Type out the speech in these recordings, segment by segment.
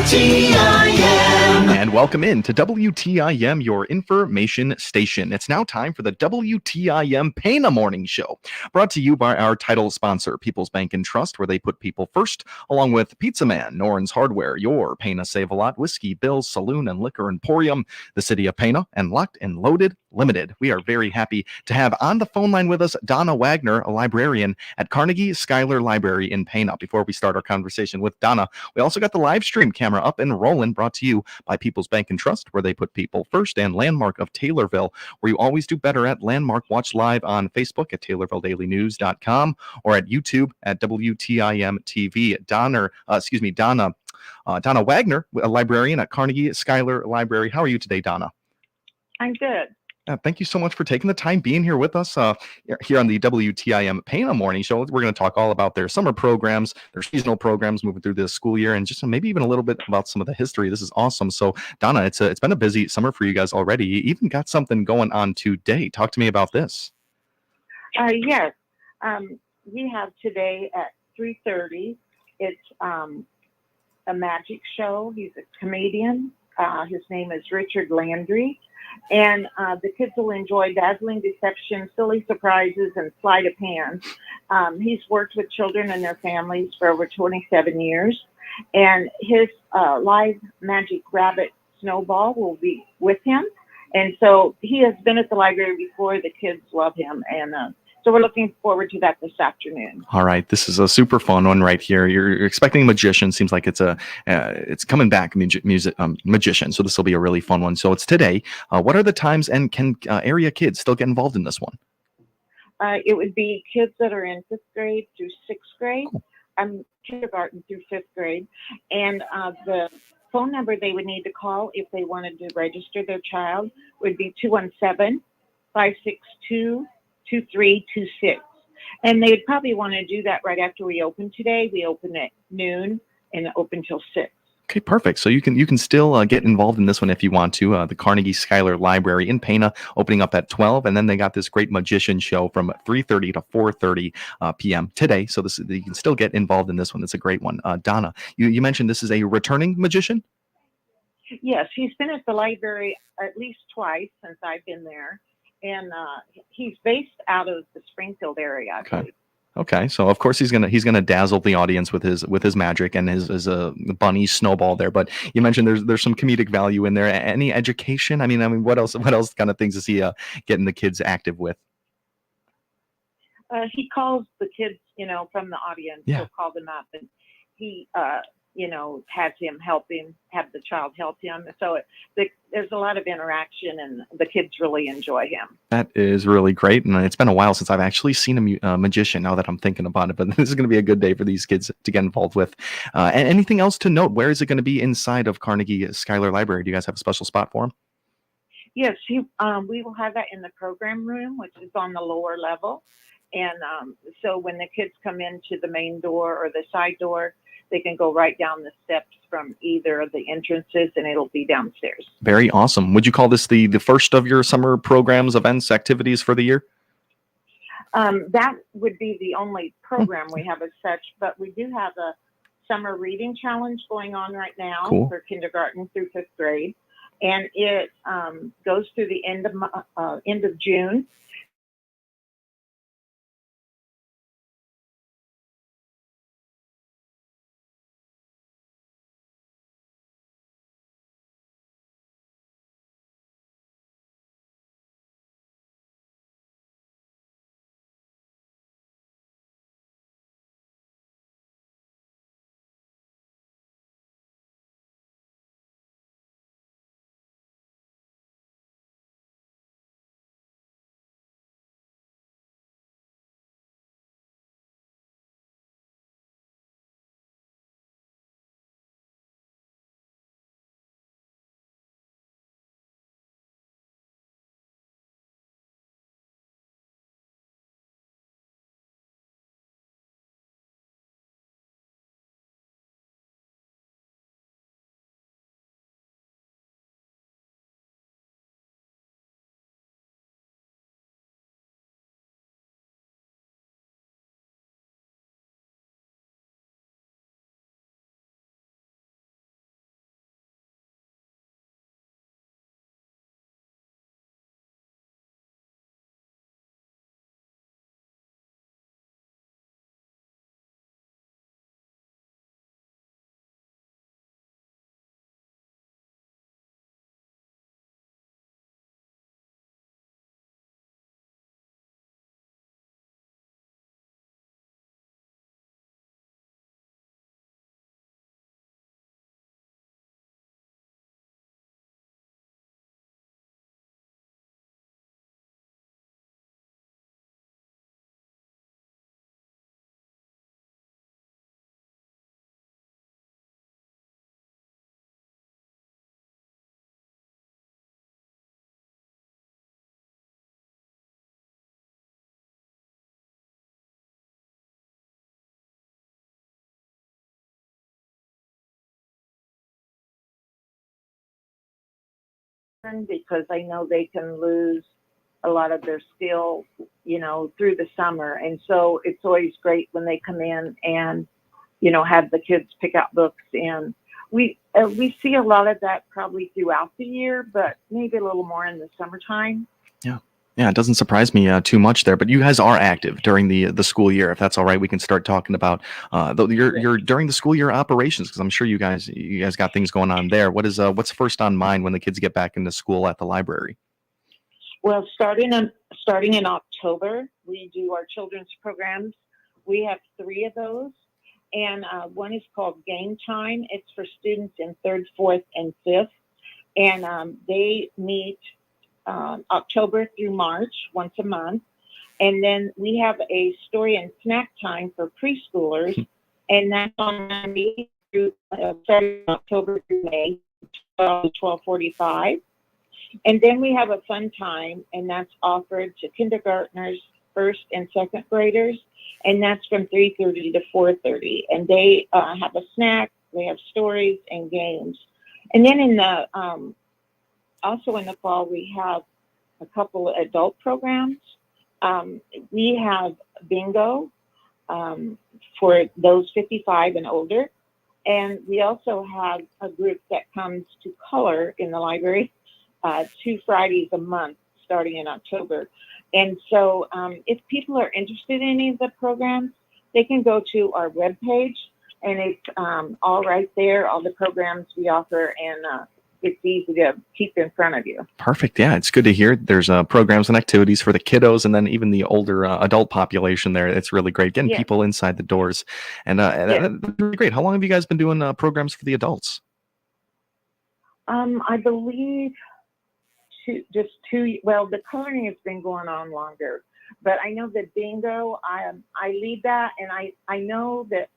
WTIM. And welcome in to WTIM, your information station. It's now time for the WTIM Pana Morning Show, brought to you by our title sponsor, People's Bank and Trust, where they put people first, along with Pizza Man, Noren's Hardware, your Pana Save-A-Lot, Whiskey Bill's Saloon and Liquor Emporium, the City of Pana, and Locked and Loaded Limited. We are very happy to have on the phone line with us Donna Wagner, a librarian at Carnegie Schuyler Library in Pana. Before we start our conversation with Donna, we also got the live stream camera up and rolling, brought to you by People's Bank and Trust, where they put people first, and Landmark of Taylorville, where you always do better at Landmark. Watch live on Facebook at TaylorvilleDailyNews.com or at YouTube at WTIM TV. Donna Wagner, a librarian at Carnegie Schuyler Library. How are you today, Donna? I'm good. Thank you so much for taking the time being here with us here on the WTIM Pana Morning Show. We're going to talk all about their summer programs, their seasonal programs moving through this school year, and just maybe even a little bit about some of the history. This is awesome. So, Donna, it's been a busy summer for you guys already. You even got something going on today. Talk to me about this. Yes. We have today at 3:30. It's a magic show. He's a comedian. His name is Richard Landry. And the kids will enjoy dazzling deception, silly surprises, and sleight of hand. He's worked with children and their families for over 27 years. And his live magic rabbit snowball will be with him. And so he has been at the library before. The kids love him. And so we're looking forward to that this afternoon. All right, this is a super fun one right here. You're expecting a magician. Seems like it's coming back, magician. So this will be a really fun one. So it's today. What are the times, and can area kids still get involved in this one? It would be kids that are in 5th grade through 6th grade. Cool. Kindergarten through 5th grade. And the phone number they would need to call if they wanted to register their child would be 217-562-2326. And they'd probably want to do that right after we open today. We open at noon and open till 6. Okay, perfect. So you can still get involved in this one if you want to. The Carnegie Schuyler Library in Pana opening up at 12, and then they got this great magician show from 3:30 to 4:30 p.m. today. So you can still get involved in this one. It's a great one. Donna, you mentioned this is a returning magician? Yes, he's been at the library at least twice since I've been there. And he's based out of the Springfield area, I believe. Okay, so of course he's gonna dazzle the audience with his magic and his bunny snowball there. But you mentioned there's some comedic value in there. Any education? I mean, what else kind of things is he getting the kids active with? He calls the kids, from the audience. Yeah. He'll call them up, and he has him have the child help him. So there's a lot of interaction, and the kids really enjoy him. That is really great, and it's been a while since I've actually seen a magician, now that I'm thinking about it, but this is going to be a good day for these kids to get involved with. And anything else to note? Where is it going to be inside of Carnegie Schuyler Library? Do you guys have a special spot for him? Yes, we will have that in the program room, which is on the lower level. And so when the kids come into the main door or the side door, they can go right down the steps from either of the entrances, and it'll be downstairs. Very awesome. Would you call this the first of your summer programs, events, activities for the year? That would be the only program we have as such, but we do have a summer reading challenge going on right now. Cool. For kindergarten through 5th grade, and it goes through the end of June. because I know they can lose a lot of their skill, through the summer. And so it's always great when they come in and, have the kids pick out books. And we see a lot of that probably throughout the year, but maybe a little more in the summertime. Yeah. Yeah, it doesn't surprise me too much there, but you guys are active during the school year. If that's all right, we can start talking about your during the school year operations, because I'm sure you guys got things going on there. What's first on mind when the kids get back into school at the library? Well, starting in October, we do our children's programs. We have 3 of those, and one is called Game Time. It's for students in 3rd, 4th, and 5th, and they meet October through March once a month. And then we have a story and snack time for preschoolers, and that's on Monday through starting October through May, 12 to 12:45. And then we have a fun time, and that's offered to kindergartners, 1st and 2nd graders, and that's from 3:30 to 4:30. And they have a snack, they have stories and games. And then also in the fall, we have a couple of adult programs. We have bingo for those 55 and older. And we also have a group that comes to color in the library 2 Fridays a month starting in October. And so if people are interested in any of the programs, they can go to our webpage, and it's all right there, all the programs we offer, and it's easy to keep in front of you. Perfect. Yeah, it's good to hear. There's programs and activities for the kiddos, and then even the older adult population there. It's really great getting Yes. people inside the doors, and Yes. that's really great. How long have you guys been doing programs for the adults? I believe just 2. Well, the coloring has been going on longer, but I know that bingo, I lead that, and I know that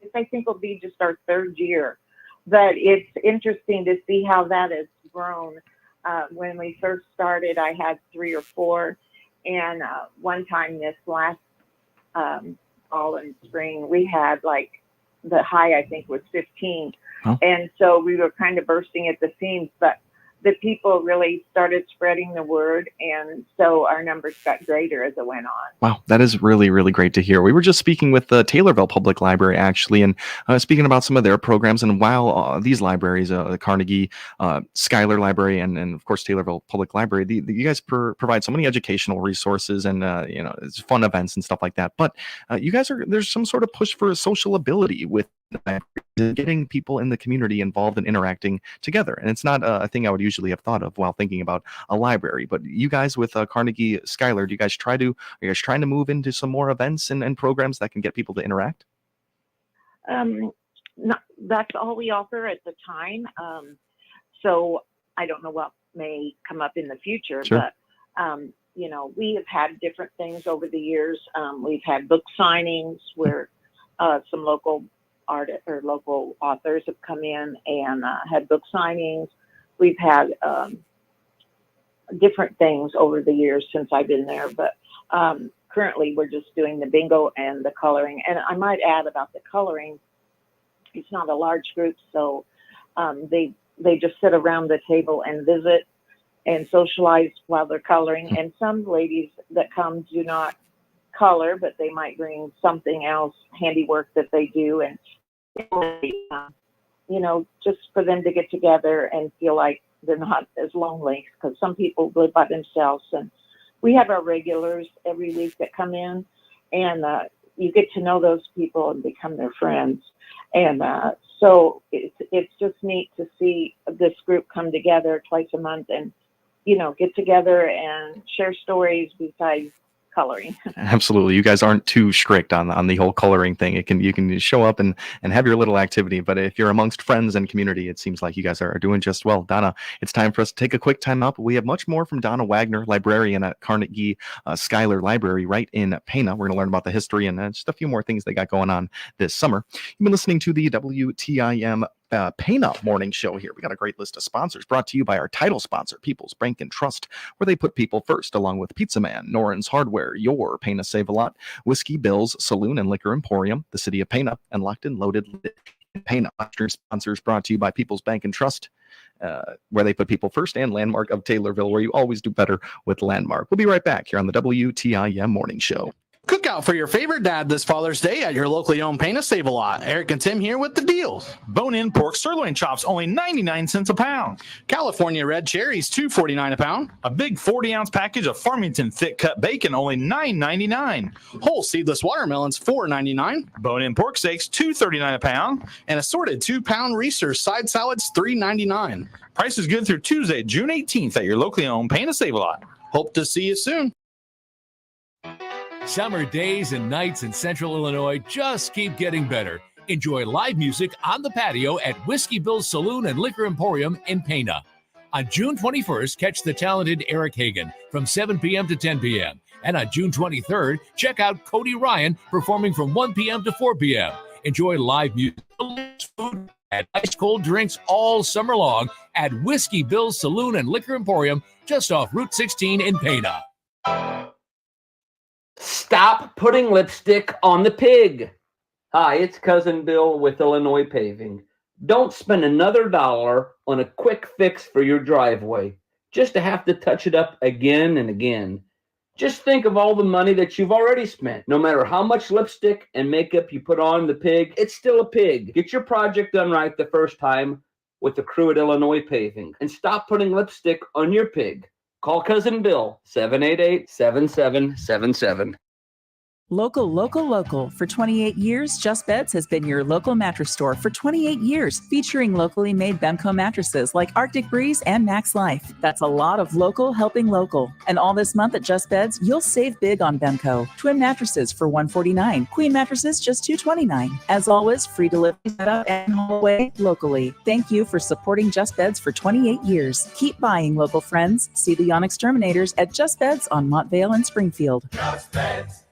this, I think, will be just our 3rd year. But it's interesting to see how that has grown. When we first started, I had 3 or 4, and one time this last fall and spring, we had like the high, I think, was 15. Oh. And so we were kind of bursting at the seams, but the people really started spreading the word, and so our numbers got greater as it went on. Wow, that is really, really great to hear. We were just speaking with the Taylorville Public Library, actually, and speaking about some of their programs. And while these libraries, the Carnegie, Schuyler Library, and of course Taylorville Public Library, you guys provide so many educational resources and it's fun events and stuff like that. But there's some sort of push for social ability with getting people in the community involved and interacting together. And it's not a thing I would usually have thought of while thinking about a library. But you guys with Carnegie Schuyler, are you guys trying to move into some more events and programs that can get people to interact? That's all we offer at the time. So I don't know what may come up in the future, Sure. but we have had different things over the years. We've had book signings where some local local authors have come in and had book signings. We've had different things over the years since I've been there, but currently we're just doing the bingo and the coloring. And I might add about the coloring, it's not a large group, so they just sit around the table and visit and socialize while they're coloring. And some ladies that come do not color, but they might bring something else, handiwork that they do, and just for them to get together and feel like they're not as lonely, because some people live by themselves. And we have our regulars every week that come in, and you get to know those people and become their friends. And so it's just neat to see this group come together twice a month and get together and share stories besides coloring. Absolutely. You guys aren't too strict on the whole coloring thing. You can show up and have your little activity, but if you're amongst friends and community, it seems like you guys are doing just well. Donna, it's time for us to take a quick time up. We have much more from Donna Wagner, librarian at Carnegie Schuyler Library right in Pana. We're going to learn about the history and just a few more things they got going on this summer. You've been listening to the WTIM Pana morning show here. We got a great list of sponsors brought to you by our title sponsor, People's Bank and Trust, where they put people first, along with Pizza Man, Noren's Hardware, your Pana Save a Lot, Whiskey Bill's Saloon and Liquor Emporium, the City of Pana, and Locked and Loaded Pana sponsors brought to you by People's Bank and Trust, where they put people first, and Landmark of Taylorville, where you always do better with Landmark. We'll be right back here on the WTIM Morning Show. Cook out for your favorite dad this Father's Day at your locally owned Pana Save a Lot. Eric and Tim here with the deals. Bone-in pork sirloin chops, only 99 cents a pound. California red cherries, $2.49 a pound. A big 40-ounce package of Farmington thick-cut bacon, only $9.99. Whole seedless watermelons, $4.99. Bone-in pork steaks, $2.39 a pound. And assorted 2-pound Reese's side salads, $3.99. Price is good through Tuesday, June 18th at your locally owned Pana Save a Lot. Hope to see you soon. Summer days and nights in Central Illinois just keep getting better. Enjoy live music on the patio at Whiskey Bill's Saloon and Liquor Emporium in Pana. On June 21st, catch the talented Eric Hagan from 7 p.m. to 10 p.m. And on June 23rd, check out Cody Ryan performing from 1 p.m. to 4 p.m. Enjoy live music, food, and ice cold drinks all summer long at Whiskey Bill's Saloon and Liquor Emporium just off Route 16 in Pana. Stop putting lipstick on the pig. Hi, it's Cousin Bill with Illinois Paving. Don't spend another dollar on a quick fix for your driveway just to have to touch it up again and again. Just think of all the money that you've already spent. No matter how much lipstick and makeup you put on the pig, it's still a pig. Get your project done right the first time with the crew at Illinois Paving. And stop putting lipstick on your pig. Call Cousin Bill, 788-7777. Local, local, local. For 28 years, Just Beds has been your local mattress store for 28 years, featuring locally made Bemco mattresses like Arctic Breeze and Max Life. That's a lot of local helping local. And all this month at Just Beds, you'll save big on Bemco. Twin mattresses for $149, queen mattresses just $229. As always, free delivery setup and haul away locally. Thank you for supporting Just Beds for 28 years. Keep buying, local friends. See the Young Exterminators at Just Beds on Montvale and Springfield. Just Beds.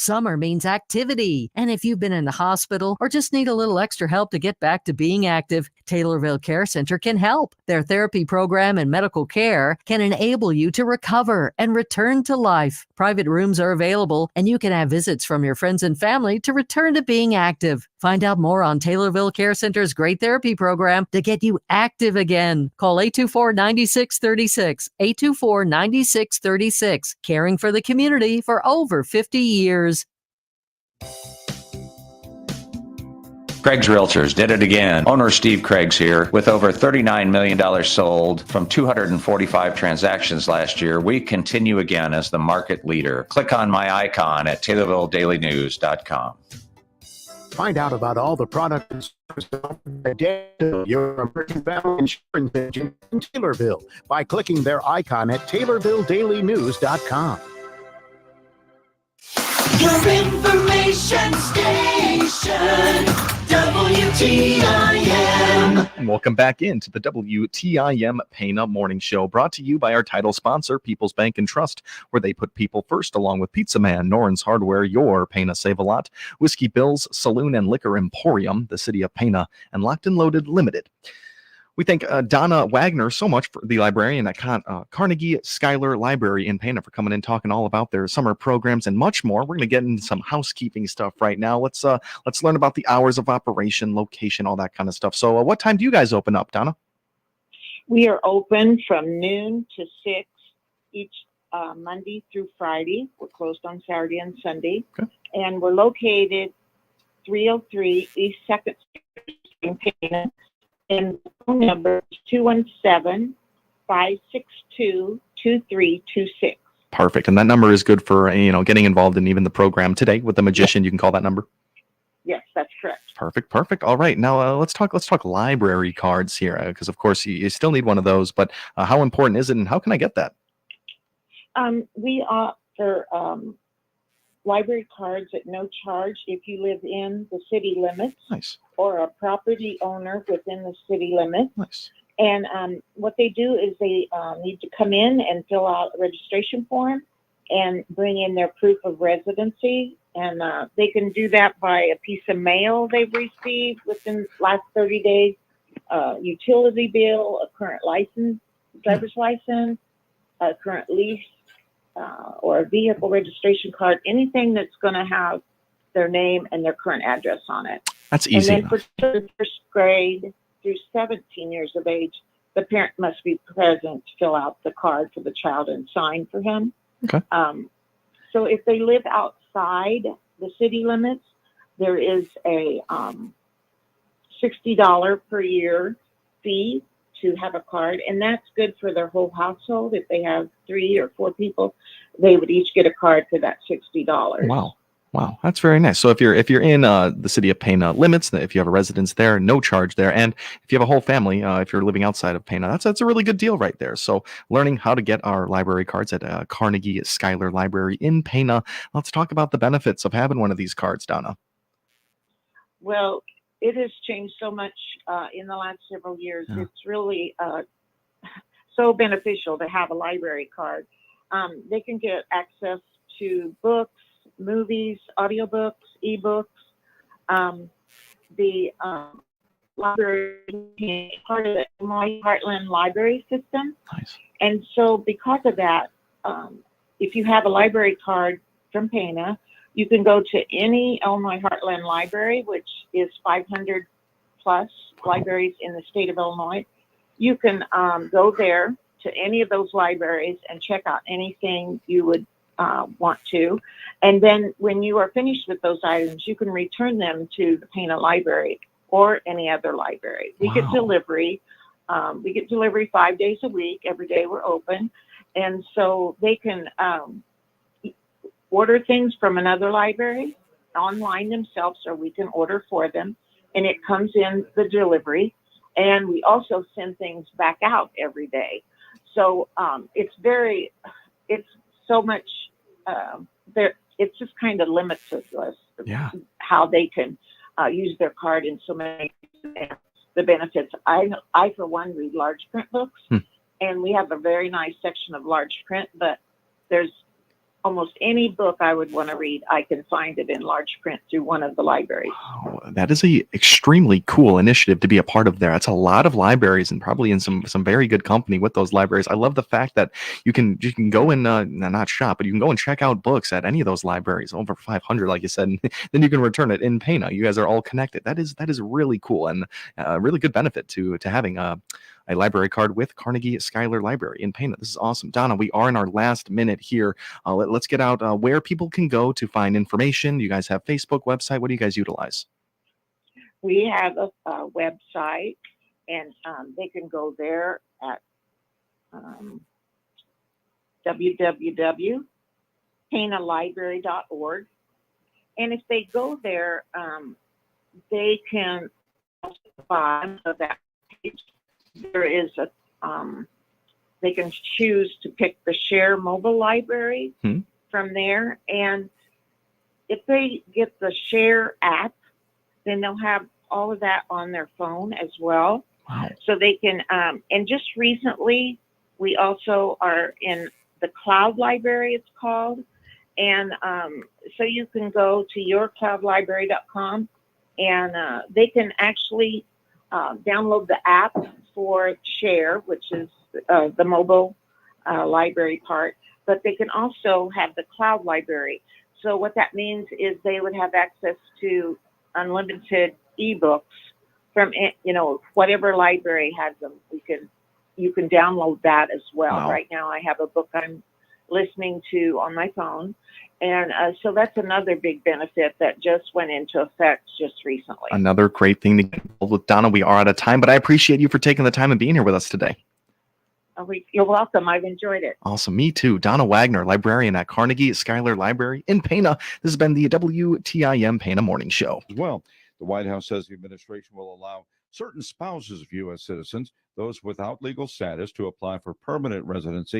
Summer means activity, and if you've been in the hospital or just need a little extra help to get back to being active, Taylorville Care Center can help. Their therapy program and medical care can enable you to recover and return to life. Private rooms are available, and you can have visits from your friends and family to return to being active. Find out more on Taylorville Care Center's great therapy program to get you active again. Call 824-9636, 824-9636, caring for the community for over 50 years. Craig's Realtors did it again. Owner Steve Craig's here. With over $39 million sold from 245 transactions last year, we continue again as the market leader. Click on my icon at TaylorvilleDailyNews.com. Find out about all the products and services offered your American Family Insurance agent in Taylorville by clicking their icon at TaylorvilleDailyNews.com. Your information station, WTIM. And welcome back into the WTIM Pana Morning Show, brought to you by our title sponsor, People's Bank and Trust, where they put people first, along with Pizza Man, Noren's Hardware, your Pana Save a Lot, Whiskey Bill's Saloon and Liquor Emporium, the City of Pana, and Locked and Loaded Limited. We thank Donna Wagner so much, for the librarian at Carnegie Schuyler Library in Pana, for coming in talking all about their summer programs and much more. We're going to get into some housekeeping stuff right now. Let's learn about the hours of operation, location, all that kind of stuff. So what time do you guys open up, Donna? We are open from noon to 6 each Monday through Friday. We're closed on Saturday and Sunday. Okay. And we're located 303 East 2nd Street in Pana. And the phone number is 217-562-2326. Perfect. And that number is good for, getting involved in even the program today with the magician. You can call that number. Yes, that's correct. Perfect. All right. Now let's talk library cards here, because of course you still need one of those, but how important is it and how can I get that? We offer library cards at no charge if you live in the city limits. Nice. Or a property owner within the city limits. Nice. And what they do is they need to come in and fill out a registration form and bring in their proof of residency. And they can do that by a piece of mail they've received within the last 30 days, utility bill, a current license, driver's license, a current lease, or a vehicle registration card, anything that's going to have their name and their current address on it. That's And easy then enough. for children first grade through 17 years of age, the parent must be present to fill out the card for the child and sign for him. Okay. So if they live outside the city limits, there is a $60 per year fee to have a card, and that's good for their whole household. If they have 3 or 4 people, they would each get a card for that $60. Wow, that's very nice. So if you're in the city of Pana limits, if you have a residence there, no charge there, and if you have a whole family, if you're living outside of Pana, that's a really good deal right there. So learning how to get our library cards at Carnegie Schuyler Library in Pana. Let's talk about the benefits of having one of these cards, Donna. Well, it has changed so much in the last several years. Yeah. It's really so beneficial to have a library card. They can get access to books, movies, audiobooks, ebooks. The library is part of the Illinois Heartland Library System. Nice. And so because of that, if you have a library card from Pana, you can go to any Illinois Heartland Library, which is 500 plus libraries in the state of Illinois. You can go there to any of those libraries and check out anything you would want to. And then when you are finished with those items, you can return them to the Pana Library or any other library. We get delivery. We get delivery 5 days a week. Every day we're open. And so they can order things from another library online themselves, or we can order for them, and it comes in the delivery. And we also send things back out every day. So it's so much there. It just kind of limits us how they can use their card in so many the benefits. I for one read large print books, and we have a very nice section of large print, but there's almost any book I would want to read, I can find it in large print through one of the libraries. Wow, that is a extremely cool initiative to be a part of there. That's a lot of libraries and probably in some very good company with those libraries. I love the fact that you can go and not shop, but you can go and check out books at any of those libraries, over 500, like you said, and then you can return it in Pana. You guys are all connected. That is really cool and a really good benefit to having a library card with Carnegie Schuyler Library in Pana. This is awesome. Donna, we are in our last minute here. Let's get out where people can go to find information. You guys have Facebook, website. What do you guys utilize? We have a website, and they can go there at www.panalibrary.org. And if they go there, they can find that page. There is they can choose to pick the Share mobile library from there. And if they get the Share app, then they'll have all of that on their phone as well. Wow. So they can, and just recently, we also are in the Cloud Library, it's called. And so you can go to yourcloudlibrary.com, and they can actually download the app for Share, which is the mobile library part, but they can also have the Cloud Library. So what that means is they would have access to unlimited ebooks from whatever library has them. You can download that as well. Wow. Right now I have a book I'm listening to on my phone, and so that's another big benefit that just went into effect just recently. Another great thing to get involved with. Donna, we are out of time, but I appreciate you for taking the time and being here with us today. You're welcome. I've enjoyed it. Awesome. Me too. Donna Wagner, librarian at Carnegie Schuyler Library in Pana. This has been the WTIM Pana Morning Show. As well, the White House says the administration will allow certain spouses of U.S. citizens, those without legal status, to apply for permanent residency